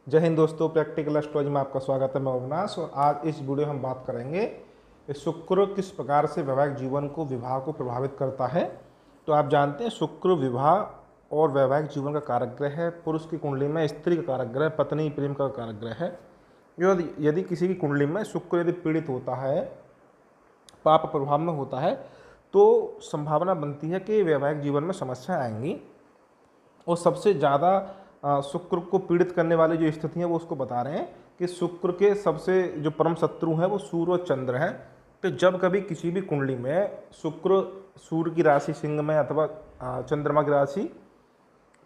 जय हिंद दोस्तों, practical astrology में आपका स्वागत है। मैं अविनाश और आज इस वीडियो में हम बात करेंगे कि शुक्र किस प्रकार से वैवाहिक जीवन को विवाह को प्रभावित करता है। तो आप जानते हैं शुक्र विवाह और वैवाहिक जीवन का कारक ग्रह है। पुरुष की कुंडली में स्त्री का कारक ग्रह, पत्नी प्रेम का कारक ग्रह है। यदि किसी की कुंडली में शुक्र यदि पीड़ित होता है, पाप प्रभाव में होता है, तो संभावना बनती है कि वैवाहिक जीवन में समस्या आएंगी। और सबसे ज़्यादा शुक्र को पीड़ित करने वाली जो स्थिति है वो उसको बता रहे हैं कि शुक्र के सबसे जो परम शत्रु हैं वो सूर्य और चंद्र हैं। तो जब कभी किसी भी कुंडली में शुक्र सूर्य की राशि सिंह में अथवा चंद्रमा की राशि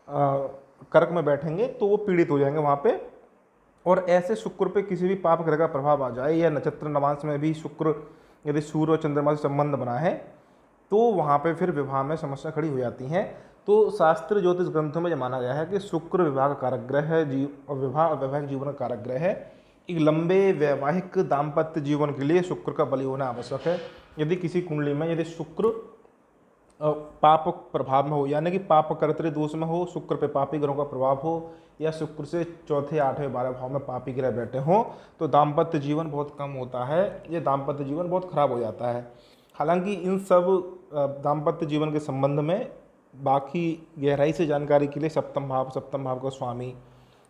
कर्क में बैठेंगे तो वो पीड़ित हो जाएंगे वहाँ पे। और ऐसे शुक्र पे किसी भी पाप ग्रह का प्रभाव आ जाए या नक्षत्र नवांश में भी शुक्र यदि सूर्य और चंद्रमा से संबंध बना है तो वहाँ पे फिर विवाह में समस्या खड़ी हो जाती हैं। तो शास्त्र ज्योतिष ग्रंथों में यह माना गया है कि शुक्र विवाह का कारक ग्रह है और विवाह और वैवाहिक जीवन का कारक ग्रह है। एक लंबे वैवाहिक दाम्पत्य जीवन के लिए शुक्र का बलि होना आवश्यक है। यदि किसी कुंडली में यदि शुक्र पाप प्रभाव में हो, यानी कि पाप कर्तृ दोष में हो, शुक्र पे पापी ग्रहों का प्रभाव हो, या शुक्र से चौथे आठवें 12 भाव में पापी ग्रह बैठे हों, तो दाम्पत्य जीवन बहुत कम होता है। ये दाम्पत्य जीवन बहुत खराब हो जाता है। हालांकि इन सब दाम्पत्य जीवन के संबंध में बाकी गहराई से जानकारी के लिए सप्तम भाव का स्वामी,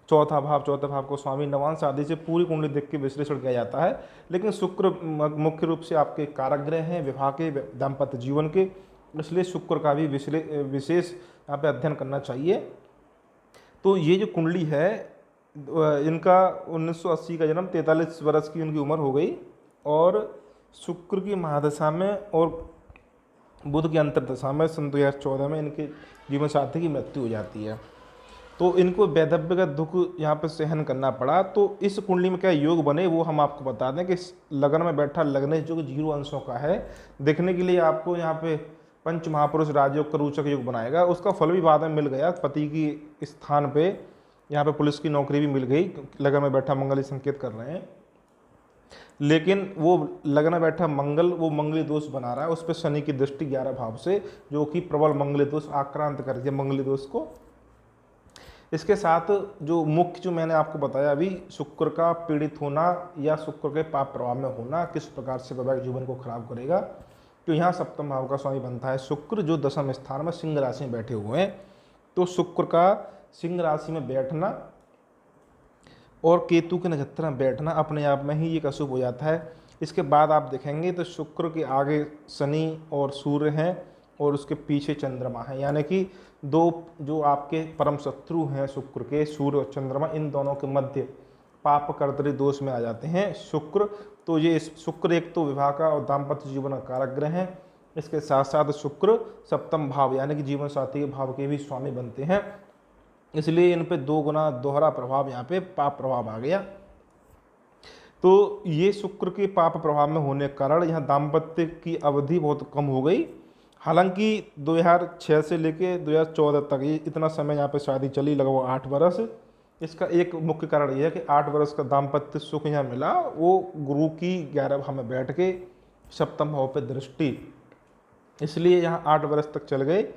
चौथा भाव को स्वामी, नवांश आदि से पूरी कुंडली देख के विश्लेषण किया जाता है। लेकिन शुक्र मुख्य रूप से आपके कारक ग्रह हैं विवाह के, दाम्पत्य जीवन के, इसलिए शुक्र का भी विशेष यहाँ पे अध्ययन करना चाहिए। तो ये जो कुंडली है इनका 1980 का जन्म, 43 वर्ष की उनकी उम्र हो गई और शुक्र की महादशा में और बुध की अंतर्दशा में सन 2014 में इनके जीवन साथी की मृत्यु हो जाती है। तो इनको वैधव्य का दुख यहाँ पे सहन करना पड़ा। तो इस कुंडली में क्या योग बने वो हम आपको बता दें कि लगन में बैठा लग्नेश जो 0 अंशों का है। देखने के लिए आपको यहाँ पे पंच महापुरुष राजयोग का रोचक योग बनाएगा। उसका फल भी बाद में मिल गया, पति की स्थान पे यहाँ पे पुलिस की नौकरी भी मिल गई। लगन में बैठा मंगल संकेत कर रहे हैं, लेकिन वो लगन में बैठा मंगल वो मंगली दोष बना रहा है। उस पर शनि की दृष्टि 11 भाव से, जो कि प्रबल मंगली दोष आक्रांत कर दिया मंगली दोष को। इसके साथ जो मुख्य जो मैंने आपको बताया अभी, शुक्र का पीड़ित होना या शुक्र के पाप प्रभाव में होना किस प्रकार से वैवाहिक जीवन को खराब करेगा। तो यहाँ सप्तम भाव का स्वामी बनता है शुक्र, जो दशम स्थान में सिंह राशि में बैठे हुए हैं। तो शुक्र का सिंह राशि में बैठना और केतु के नक्षत्र में बैठना अपने आप में ही एक अशुभ हो जाता है। इसके बाद आप देखेंगे तो शुक्र के आगे शनि और सूर्य हैं और उसके पीछे चंद्रमा है, यानी कि दो जो आपके परम शत्रु हैं शुक्र के, सूर्य और चंद्रमा, इन दोनों के मध्य पाप कर्तरी दोष में आ जाते हैं शुक्र। तो ये शुक्र एक तो विवाह का और दाम्पत्य जीवन का कारक ग्रह है। इसके साथ साथ शुक्र सप्तम भाव यानी कि जीवन साथी के भाव के भी स्वामी बनते हैं, इसलिए इन पे 2 गुना दोहरा प्रभाव यहाँ पे पाप प्रभाव आ गया। तो ये शुक्र के पाप प्रभाव में होने के कारण यहाँ दाम्पत्य की अवधि बहुत कम हो गई। हालांकि 2006 से लेके 2014 तक ये इतना समय यहाँ पे शादी चली, लगभग 8 वर्ष। इसका एक मुख्य कारण ये है कि 8 वर्ष का दाम्पत्य सुख यहाँ मिला, वो गुरु की 11 भाव में बैठ के सप्तम भाव पे दृष्टि, इसलिए यहाँ 8 वर्ष तक चल गए।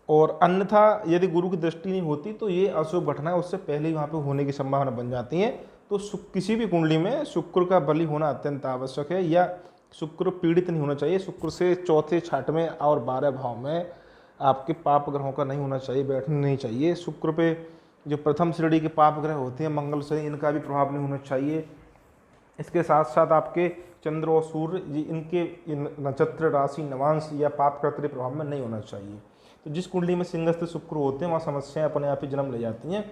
और अन्यथा यदि गुरु की दृष्टि नहीं होती तो ये अशुभ घटना उससे पहले ही वहाँ पे होने की संभावना बन जाती है। तो किसी भी कुंडली में शुक्र का बलि होना अत्यंत आवश्यक है, या शुक्र पीड़ित नहीं होना चाहिए। शुक्र से चौथे, छठवें और 12 भाव में आपके पाप ग्रहों का नहीं होना चाहिए, बैठना नहीं चाहिए। शुक्र पे जो प्रथम श्रेणी के पाप ग्रह होते हैं मंगल शनि, इनका भी प्रभाव नहीं होना चाहिए। इसके साथ साथ आपके चंद्र और सूर्य इनके नक्षत्र राशि नवांश या पाप कर्तरी प्रभाव में नहीं होना चाहिए। तो जिस कुंडली में सिंहस्थ शुक्र होते हैं वहाँ समस्याएं अपने आप ही जन्म ले जाती हैं।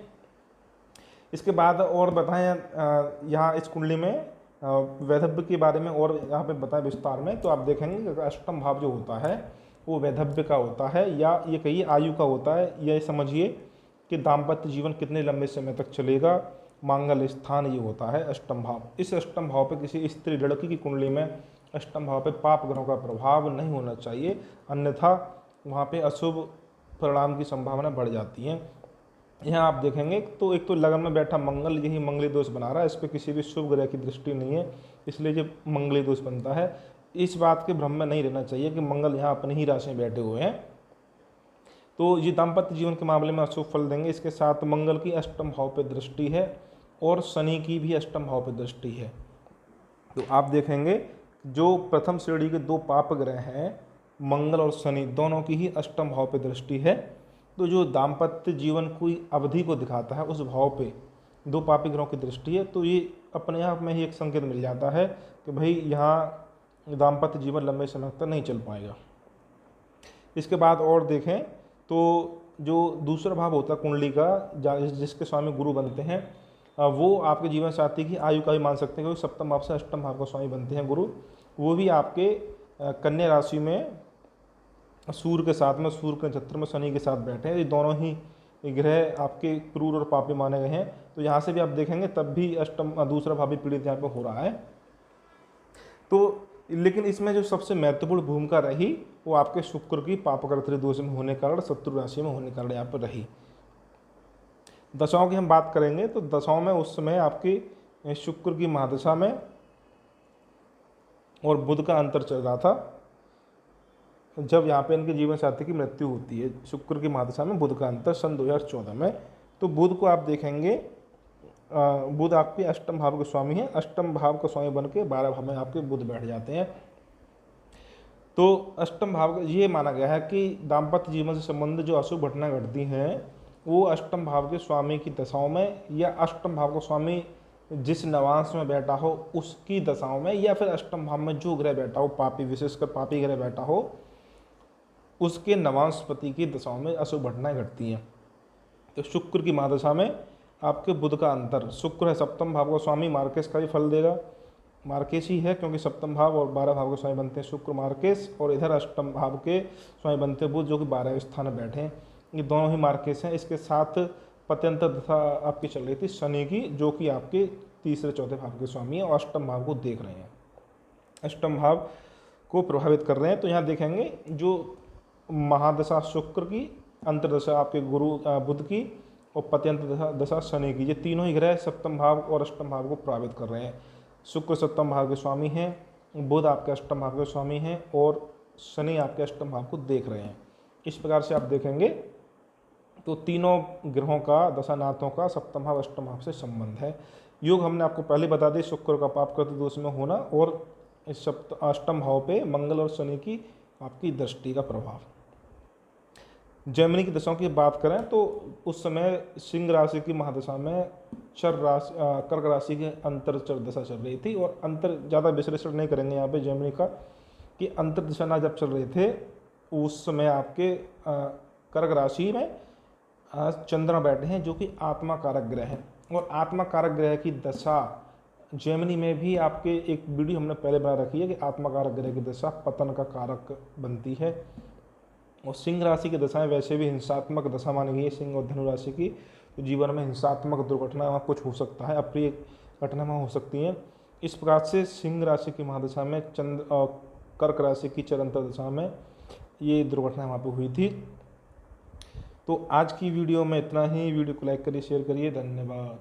इसके बाद और बताएं यहाँ इस कुंडली में वैधव्य के बारे में और यहाँ पे बताएं विस्तार में। तो आप देखेंगे कि अष्टम भाव जो होता है वो वैधव्य का होता है, या ये कहिए आयु का होता है। ये समझिए कि दाम्पत्य जीवन कितने लंबे समय तक चलेगा, मांगल स्थान ये होता है अष्टम भाव। इस अष्टम भाव पे किसी स्त्री लड़की की कुंडली में अष्टम भाव पे पाप ग्रहों का प्रभाव नहीं होना चाहिए, अन्यथा वहाँ पे अशुभ परिणाम की संभावना बढ़ जाती है। यहाँ आप देखेंगे तो एक तो लगन में बैठा मंगल यही मंगली दोष बना रहा है, इस पर किसी भी शुभ ग्रह की दृष्टि नहीं है, इसलिए जो मंगली दोष बनता है। इस बात के भ्रम में नहीं रहना चाहिए कि मंगल यहाँ अपनी ही राशि में बैठे हुए हैं तो ये दाम्पत्य जीवन के मामले में अशुभ फल देंगे। इसके साथ मंगल की अष्टम भाव पे दृष्टि है, और शनि की भी अष्टम भाव पर दृष्टि है। तो आप देखेंगे जो प्रथम श्रेणी के 2 पाप ग्रह हैं, मंगल और शनि, दोनों की ही अष्टम भाव पे दृष्टि है। तो जो दाम्पत्य जीवन की अवधि को दिखाता है उस भाव पे 2 पापी ग्रहों की दृष्टि है। तो ये अपने आप में ही एक संकेत मिल जाता है कि भाई यहाँ दाम्पत्य जीवन लंबे समय तक नहीं चल पाएगा। इसके बाद और देखें तो जो दूसरा भाव होता है कुंडली का, जिसके स्वामी गुरु बनते हैं, वो आपके जीवन साथी की आयु का भी मान सकते हैं, क्योंकि सप्तम भाव से अष्टम भाव का स्वामी बनते हैं गुरु। वो भी आपके कन्या राशि में सूर्य के साथ में, सूर्य के नक्षत्र में शनि के साथ बैठे हैं। ये दोनों ही ग्रह आपके क्रूर और पापी माने गए हैं। तो यहाँ से भी आप देखेंगे तब भी अष्टम दूसरा भाव भी पीड़ित यहाँ पर हो रहा है। तो लेकिन इसमें जो सबसे महत्वपूर्ण भूमिका रही वो आपके शुक्र की पापकर्तृ दोष में होने के कारण, शत्रु राशि में होने के कारण यहाँ पर रही। दशाओं की हम बात करेंगे तो दशाओं में उस समय आपकी शुक्र की महादशा में और बुध का अंतर चल रहा था, जब यहाँ पे इनके जीवन साथी की मृत्यु होती है। शुक्र की महादशा में बुध का अंतर सन 2014 में। तो बुध को आप देखेंगे, बुध आपके अष्टम भाव के स्वामी हैं। अष्टम भाव का स्वामी बन के 12 भाव में आपके बुध बैठ जाते हैं। तो अष्टम भाव ये माना गया है कि दाम्पत्य जीवन से संबंधित जो अशुभ घटना घटती हैं वो अष्टम भाव के स्वामी की दशाओं में, या अष्टम भाव का स्वामी जिस नवांश में बैठा हो उसकी दशाओं में, या फिर अष्टम भाव में जो ग्रह बैठा हो, पापी विशेषकर पापी ग्रह बैठा हो, उसके नवांशपति की दशाओं में अशुभ घटनाएं घटती हैं। तो शुक्र की महादशा में आपके बुध का अंतर, शुक्र है सप्तम भाव का स्वामी, मार्केश का भी फल देगा। मार्केश ही है क्योंकि सप्तम भाव और 12 भाव के स्वामी बनते हैं शुक्र मार्केश, और इधर अष्टम भाव के स्वामी बनते हैं बुध, जो कि 12वें स्थान में बैठे हैं। ये दोनों ही मार्केश हैं। इसके साथ पत्यंतर दशा आपकी चल रही थी शनि की, जो कि आपके तीसरे चौथे भाव के स्वामी है और अष्टम भाव को देख रहे हैं, अष्टम भाव को प्रभावित कर रहे हैं। तो यहाँ देखेंगे जो महादशा शुक्र की, अंतर्दशा आपके गुरु बुध की, और पत्यंतर दशा शनि की, ये तीनों ही ग्रह सप्तम भाव और अष्टम भाव को प्रभावित कर रहे हैं। शुक्र सप्तम भाव के स्वामी हैं, बुध आपके अष्टम भाव के स्वामी हैं, और शनि आपके अष्टम भाव को देख रहे हैं। इस प्रकार से आप देखेंगे तो तीनों ग्रहों का, दशानाथों का सप्तम भाव अष्टम भाव से संबंध है। योग हमने आपको पहले बता दी, शुक्र का पापकृत दोष में होना और इस अष्टम भाव पे मंगल और शनि की आपकी दृष्टि का प्रभाव। जैमिनी की दशाओं की बात करें तो उस समय सिंह राशि की महादशा में कर्क राशि के अंतर चर दशा चल रही थी, और अंतर ज़्यादा विश्लेषण नहीं करेंगे यहाँ पे जैमिनी का, कि अंतर दशा जब चल रहे थे उस समय आपके कर्क राशि में चंद्रमा बैठे हैं, जो कि आत्मा कारक ग्रह हैं, और आत्मा कारक ग्रह की दशा जैमिनी में भी आपके एक वीडियो हमने पहले बना रखी है कि आत्मा कारक ग्रह की दशा पतन का कारक बनती है। और सिंह राशि की दशाएं वैसे भी हिंसात्मक दशा मानी गई है सिंह और धनु राशि की। तो जीवन में हिंसात्मक दुर्घटना वहाँ कुछ हो सकता है, अप्रिय घटना वहाँ हो सकती हैं। इस प्रकार से सिंह राशि की महादशा में कर्क राशि की चरंतर दशा में ये दुर्घटना वहाँ पर हुई थी। तो आज की वीडियो में इतना ही। वीडियो को लाइक करिए, शेयर करिए। धन्यवाद।